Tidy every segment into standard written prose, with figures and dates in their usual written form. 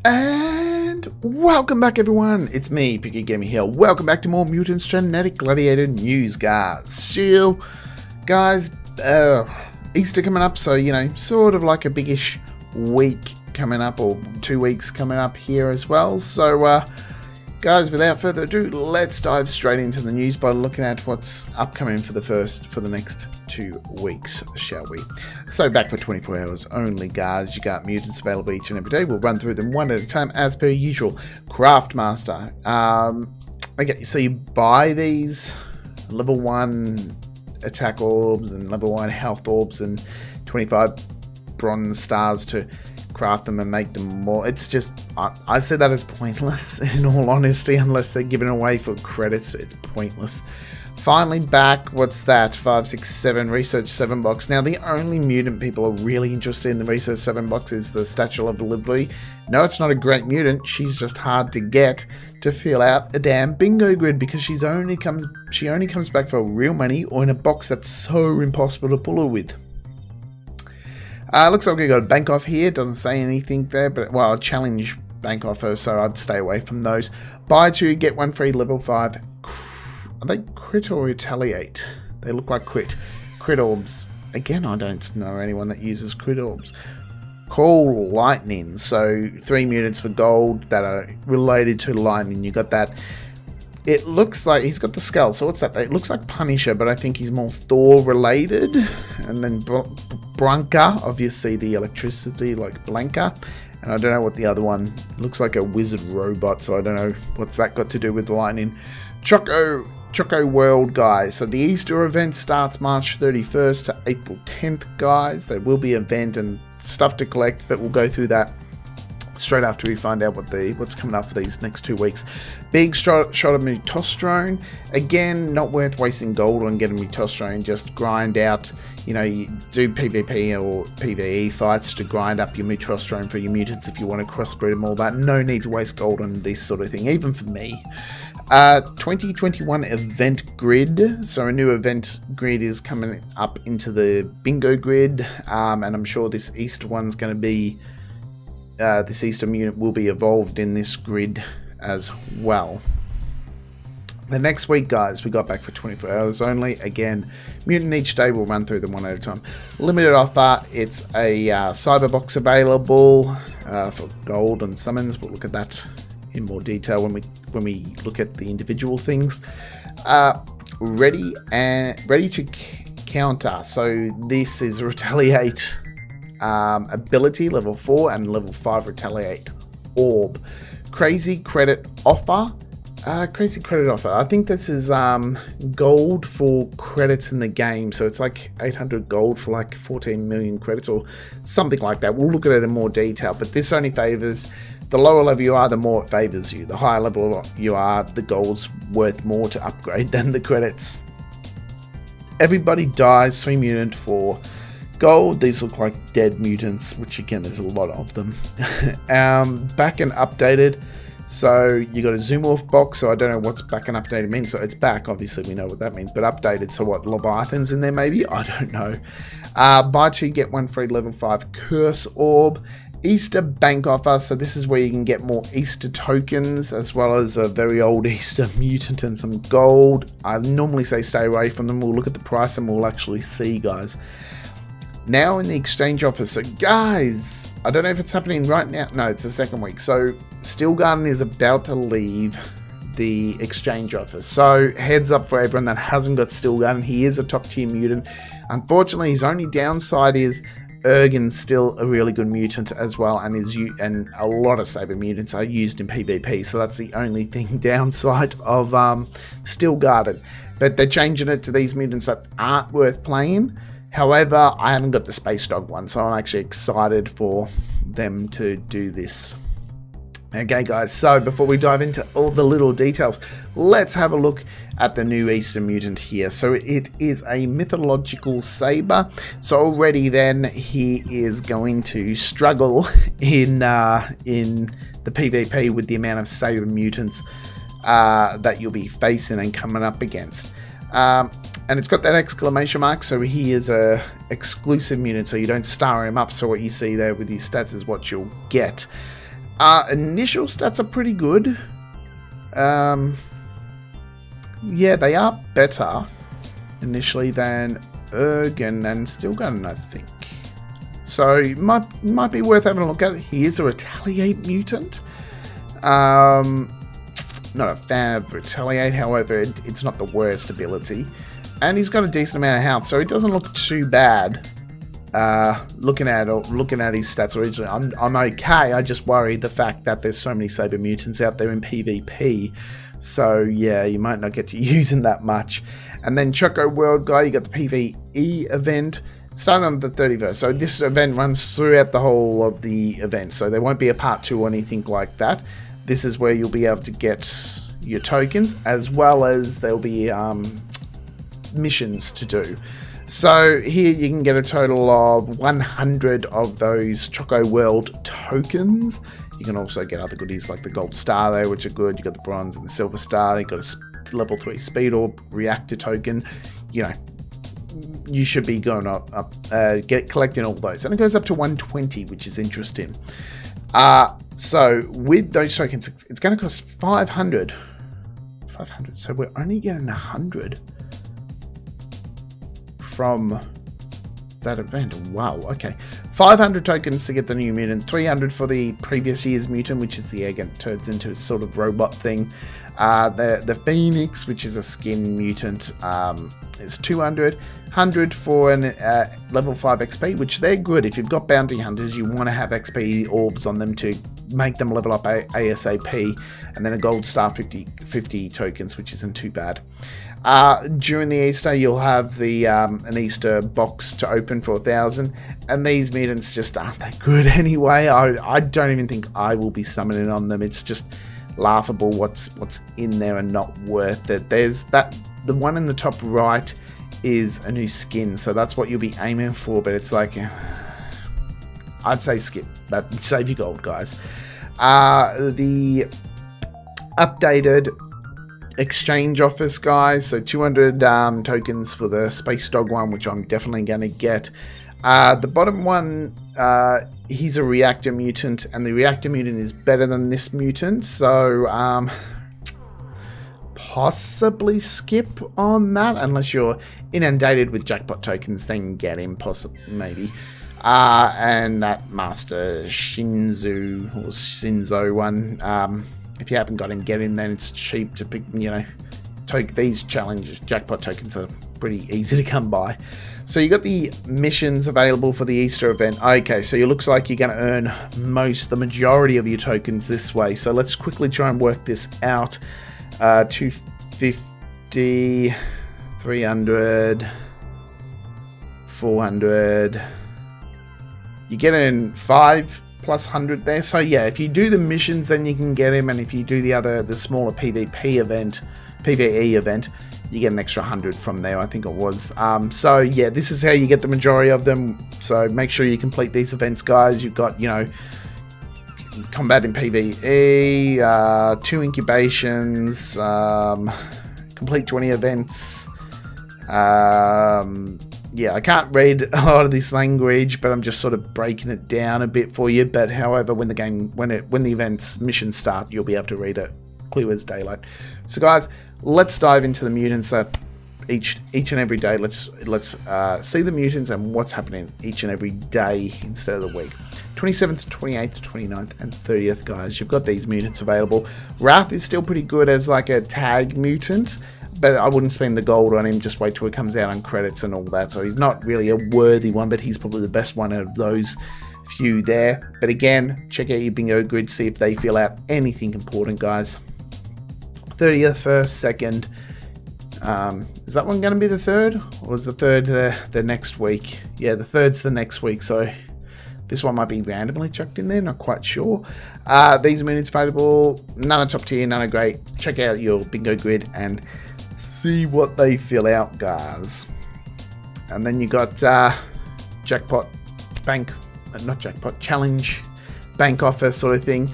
And welcome back everyone, it's me, Picky Gaming here. Welcome back to more Mutants Genetic Gladiator news, guys. So, guys, Easter coming up, so, you know, sort of like a biggish week coming up, or 2 weeks coming up here as well. So, guys, without further ado, let's dive straight into the news by looking at what's upcoming for the next 2 weeks, shall we? So back for 24 hours only, guys. You got mutants available each and every day. We'll run through them one at a time as per usual. Craftmaster. Okay, so you buy these level 1 attack orbs and level 1 health orbs and 25 bronze stars to craft them and make them more. It's just, I say that as pointless in all honesty, unless they're given away for credits. It's pointless. Finally back, what's that? 5, 6, 7 Research 7 box. Now the only mutant people are really interested in the Research 7 box is the Statue of Liberty. No, it's not a great mutant, she's just hard to get to fill out a damn bingo grid, because she only comes back for real money or in a box that's so impossible to pull her with. Looks like we got a bank off here. Doesn't say anything there, but well, a challenge bank offer, so I'd stay away from those. Buy 2, get 1 free level 5. Are they crit or retaliate? They look like crit. Crit orbs. Again, I don't know anyone that uses crit orbs. Call lightning. So 3 mutants for gold that are related to lightning. You got that. It looks like he's got the skull, so what's that? It looks like Punisher, but I think he's more Thor related. And then Blanca, obviously the electricity, like Blanca. And I don't know what the other one looks like, a wizard robot, so I don't know what's that got to do with lightning. Choco World, guys. So the Easter event starts March 31st to April 10th, guys. There will be an event and stuff to collect, but we'll go through that straight after we find out what's coming up for these next 2 weeks. Big shot of Mutostrone. Again, not worth wasting gold on getting Mutostrone. Just grind out, you know, you do PvP or PvE fights to grind up your Mutostrone for your mutants if you want to crossbreed them, all that. No need to waste gold on this sort of thing, even for me. 2021 event grid. So a new event grid is coming up into the bingo grid, and I'm sure this Easter one's going to be this Easter mutant will be evolved in this grid as well. The next week, guys, we got back for 24 hours only. Again, mutant each day. We'll run through them one at a time. Limited offer. It's a Sabre box available for gold and summons. We'll look at that in more detail when we look at the individual things. Ready to counter. So this is retaliate. Ability level 4 and level 5 retaliate orb. Crazy credit offer. I think this is gold for credits in the game, so it's like 800 gold for like 14 million credits or something like that. We'll look at it in more detail, but this only favors the lower level you are, the more it favors you. The higher level you are, the gold's worth more to upgrade than the credits. Everybody dies 3 mutant for gold. These look like dead mutants, which again, there's a lot of them. Back and updated. So you got a Zoomorph box. So I don't know what's back and updated means. So it's back, obviously we know what that means, but updated. So what, Leviathan's in there maybe? I don't know. Buy 2, get 1 free level 5 curse orb. Easter bank offer. So this is where you can get more Easter tokens, as well as a very old Easter mutant and some gold. I normally say stay away from them. We'll look at the price and we'll actually see, guys. Now in the exchange offer. So guys, I don't know if it's happening right now. No, it's the second week. So Steel Garden is about to leave the exchange offer. So heads up for everyone that hasn't got Steel Garden. He is a top tier mutant. Unfortunately, his only downside is Ergin's still a really good mutant as well, and a lot of Sabre mutants are used in PvP. So that's the only thing downside of Steel Garden. But they're changing it to these mutants that aren't worth playing. However, I haven't got the Space Dog one, so I'm actually excited for them to do this. Okay, guys, so before we dive into all the little details, let's have a look at the new Easter mutant here. So it is a mythological Sabre. So already then he is going to struggle in the PvP with the amount of Sabre mutants that you'll be facing and coming up against. And it's got that exclamation mark, so he is a exclusive mutant, so you don't star him up. So what you see there with his stats is what you'll get. Initial stats are pretty good. Yeah, they are better initially than Ergen and Stillgun, I think. So it might be worth having a look at it. He is a Retaliate mutant. Not a fan of Retaliate, however, it's not the worst ability. And he's got a decent amount of health, so it doesn't look too bad. Looking at his stats originally, I'm okay. I just worry the fact that there's so many Sabre mutants out there in PvP. So yeah, you might not get to use him that much. And then Choco World Guy, you got the PvE event starting on the 31st. So this event runs throughout the whole of the event. So there won't be a part 2 or anything like that. This is where you'll be able to get your tokens, as well as there'll be missions to do. So here you can get a total of 100 of those Choco World tokens. You can also get other goodies like the gold star there, which are good. You got the bronze and the silver star. You got a level 3 speed orb reactor token. You know, you should be going up collecting all those, and it goes up to 120, which is interesting. So with those tokens, it's going to cost 500. So we're only getting 100 from that event. Wow, okay. 500 tokens to get the new mutant, 300 for the previous year's mutant, which is the egg and turns into a sort of robot thing. The Phoenix, which is a skin mutant, is 200. 100 for an level 5 XP, which they're good. If you've got bounty hunters, you want to have XP orbs on them to make them level up ASAP. And then a gold star 50 tokens, which isn't too bad. During the Easter, you'll have the an Easter box to open for 1,000, and these mutants just aren't that good anyway. I don't even think I will be summoning on them. It's just laughable what's in there and not worth it. There's the one in the top right is a new skin, so that's what you'll be aiming for, but it's like, I'd say skip that. Save your gold, guys. The updated exchange office, guys, so 200 tokens for the space dog one, which I'm definitely going to get. The bottom one, he's a reactor mutant, and the reactor mutant is better than this mutant, so possibly skip on that, unless you're inundated with jackpot tokens, then get him, maybe. And that Master Shinzo one, if you haven't got him, get him. Then it's cheap to pick, these challenges. Jackpot tokens are pretty easy to come by. So you got the missions available for the Easter event. Okay, so it looks like you're going to earn the majority of your tokens this way. So let's quickly try and work this out. 250, 300, 400. You get in 5 plus 100 there. So yeah, if you do the missions, then you can get him, and if you do the smaller PvE event, you get an extra 100 from there, I think it was. So yeah, this is how you get the majority of them. So make sure you complete these events, guys. You've got, combat in PvE, 2 incubations, complete 20 events. Yeah, I can't read a lot of this language, but I'm just sort of breaking it down a bit for you. But however, when the events missions start, you'll be able to read it clear as daylight. So guys, let's dive into the mutants that each and every day. Let's see the mutants and what's happening each and every day instead of the week. 27th, 28th, 29th, and 30th, guys. You've got these mutants available. Wrath is still pretty good as like a tag mutant, but I wouldn't spend the gold on him. Just wait till it comes out on credits and all that. So he's not really a worthy one, but he's probably the best one out of those few there. But again, check out your bingo grid, see if they fill out anything important, guys. 30th, 1st, 2nd. Is that one going to be the 3rd? Or is the 3rd the next week? Yeah, the 3rd's the next week, so this one might be randomly chucked in there, not quite sure. These mutants available, none are top tier, none are great. Check out your bingo grid and see what they fill out, guys. And then you got Jackpot Bank, not Jackpot, Challenge Bank Offer sort of thing.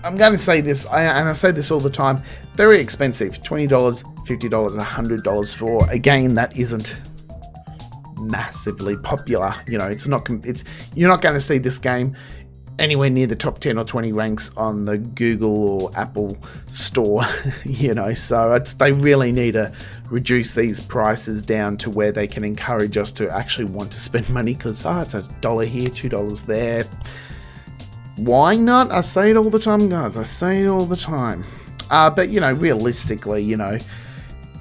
I'm going to say this, and I say this all the time, very expensive. $20, $50, $100 for a game that isn't massively popular. You know, you're not going to see this game anywhere near the top 10 or 20 ranks on the Google or Apple store, you know, so they really need to reduce these prices down to where they can encourage us to actually want to spend money, because it's $1 here, $2 there. Why not? I say it all the time, guys. I say it all the time. But, you know, realistically, you know,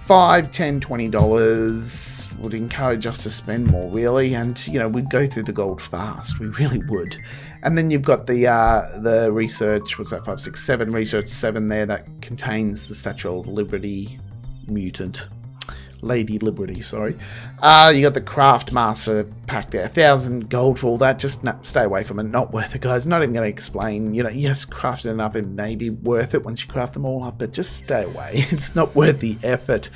$5, $10, $20 would encourage us to spend more, really. And, you know, we'd go through the gold fast. We really would. And then you've got the research, what's that, 5, 6, 7, research 7 there that contains the Statue of Liberty mutant. Lady Liberty, sorry. You got the Craft Master pack there, 1,000 gold for all that. Just stay away from it. Not worth it, guys. Not even going to explain. You know, yes, crafting it up, it may be worth it once you craft them all up, but just stay away. It's not worth the effort.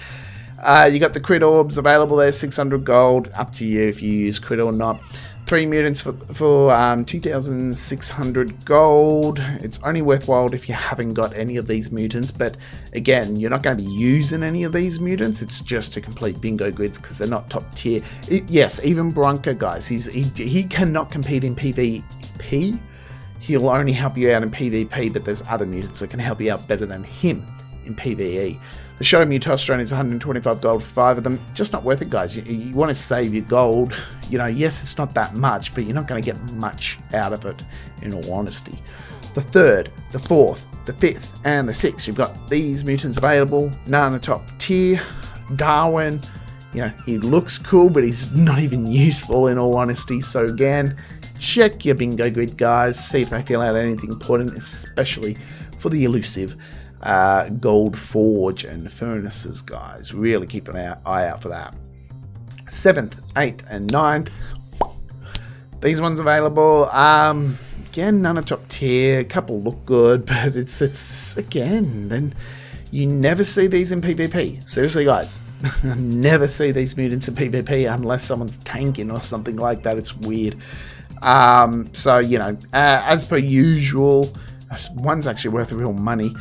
You got the crit orbs available there, 600 gold. Up to you if you use crit or not. 3 mutants for 2,600 gold. It's only worthwhile if you haven't got any of these mutants, but again, you're not going to be using any of these mutants. It's just to complete bingo grids because they're not top tier. Yes, even Bronca, guys, he cannot compete in PvP. He'll only help you out in PvP, but there's other mutants that can help you out better than him in PvE. The Shadow Mutostron is 125 gold for 5 of them. Just not worth it, guys. You want to save your gold. You know, yes, it's not that much, but you're not going to get much out of it, in all honesty. The 3rd, the 4th, the 5th, and the 6th. You've got these mutants available. None are top tier. Darwin, you know, he looks cool, but he's not even useful, in all honesty. So again, check your bingo grid, guys. See if they feel out anything important, especially for the elusive Gold Forge and Furnaces, guys. Really keep an eye out for that. 7th, 8th, and 9th. These ones available. Again, none are top tier. A couple look good, but it's again, then you never see these in PvP. Seriously, guys. Never see these mutants in PvP unless someone's tanking or something like that. It's weird. So, you know, as per usual, one's actually worth real money.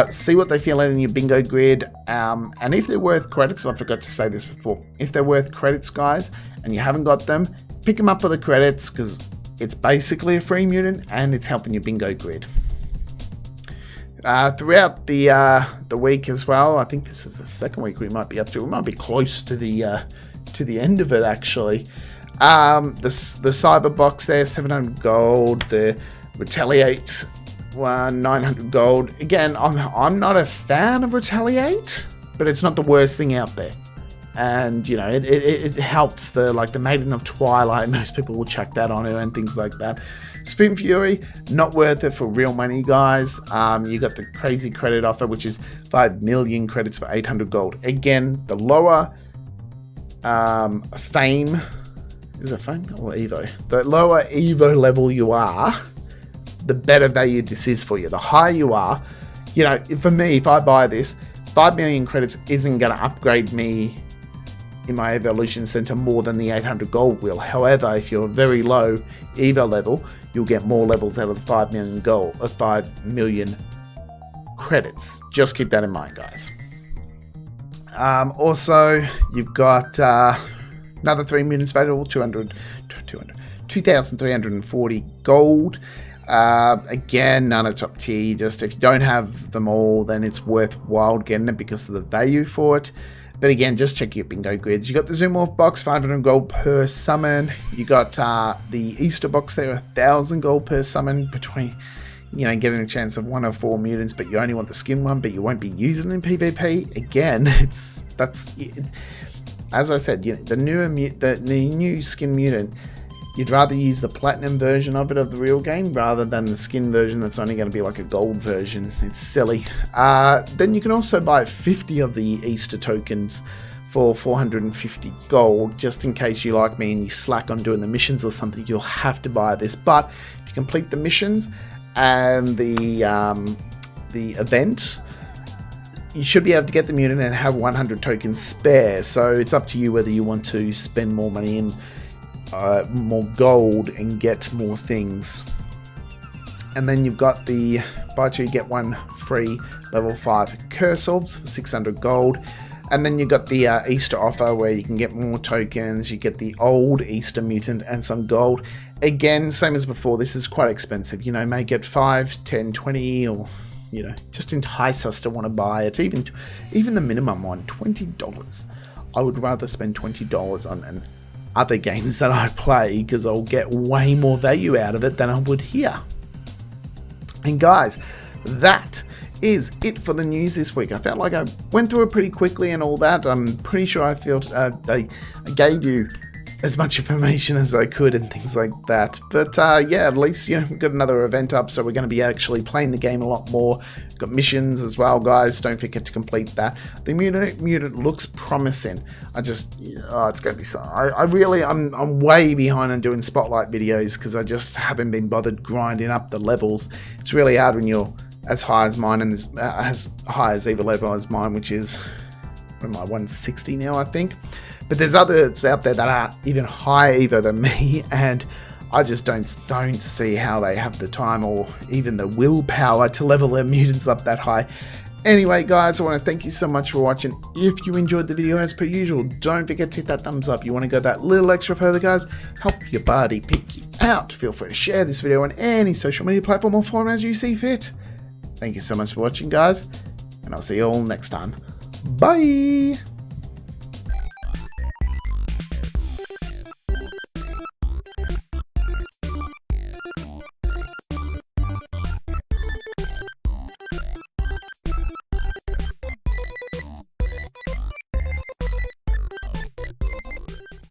See what they feel in your bingo grid, and if they're worth credits, I forgot to say this before, if they're worth credits, guys, and you haven't got them, pick them up for the credits, because it's basically a free mutant, and it's helping your bingo grid. Throughout the week as well, I think this is the 2nd week we might be up to, we might be close to the end of it, actually. The Cyber box there, 700 gold, the Retaliate 900 gold. Again, I'm not a fan of Retaliate, but it's not the worst thing out there. And you know, it helps the Maiden of Twilight. Most people will chuck that on her and things like that. Spin Fury, not worth it for real money, guys. You got the crazy credit offer, which is 5 million credits for 800 gold. Again, the lower fame, is it fame or Evo? The lower Evo level you are, the better value this is for you. The higher you are, you know, for me, if I buy this, 5 million credits isn't going to upgrade me in my Evolution Center more than the 800 gold will. However, if you're very low Evo level, you'll get more levels out of the 5 million gold, 5 million credits. Just keep that in mind, guys. Also, you've got another 3 mutants available, 2,340 gold. Again, none are top tier. Just if you don't have them all, then it's worthwhile getting it because of the value for it. But again, just check your bingo grids. You got the Zoomorph box, 500 gold per summon. You got the Easter box there, 1,000 gold per summon, between, you know, getting a chance of 1 or 4 mutants, but you only want the skin one, but you won't be using it in PvP. Again, that's as I said, you know, the new skin mutant. You'd rather use the platinum version of it of the real game rather than the skin version that's only going to be like a gold version. It's silly. Then you can also buy 50 of the Easter tokens for 450 gold, just in case you like me and you slack on doing the missions or something. You'll have to buy this, but if you complete the missions and the event, you should be able to get the mutant and have 100 tokens spare. So it's up to you whether you want to spend more money in more gold and get more things. And then you've got the buy 2 get 1 free level 5 curse orbs for 600 gold. And then you got the Easter offer where you can get more tokens, you get the old Easter mutant and some gold. Again, same as before, this is quite expensive. You know, may get 5, 10, 20, or, you know, just entice us to want to buy it. Even the minimum one, $20. I would rather spend $20 on other games that I play because I'll get way more value out of it than I would here. And guys, that is it for the news this week. I felt like I went through it pretty quickly and all that. I'm pretty sure I gave you as much information as I could and things like that. But yeah, at least, you know, we've got another event up, so we're going to be actually playing the game a lot more. We've got missions as well, guys. Don't forget to complete that. The mutant looks promising. it's going to be so. I'm way behind on doing spotlight videos because I just haven't been bothered grinding up the levels. It's really hard when you're as high as mine and as high as either level as mine, which is, what am I, 160 now, I think. But there's others out there that are even higher than me, and I just don't see how they have the time or even the willpower to level their mutants up that high. Anyway, guys, I want to thank you so much for watching. If you enjoyed the video, as per usual, don't forget to hit that thumbs up. You want to go that little extra further, guys? Help your buddy pick you out. Feel free to share this video on any social media platform or forum as you see fit. Thank you so much for watching, guys, and I'll see you all next time. Bye!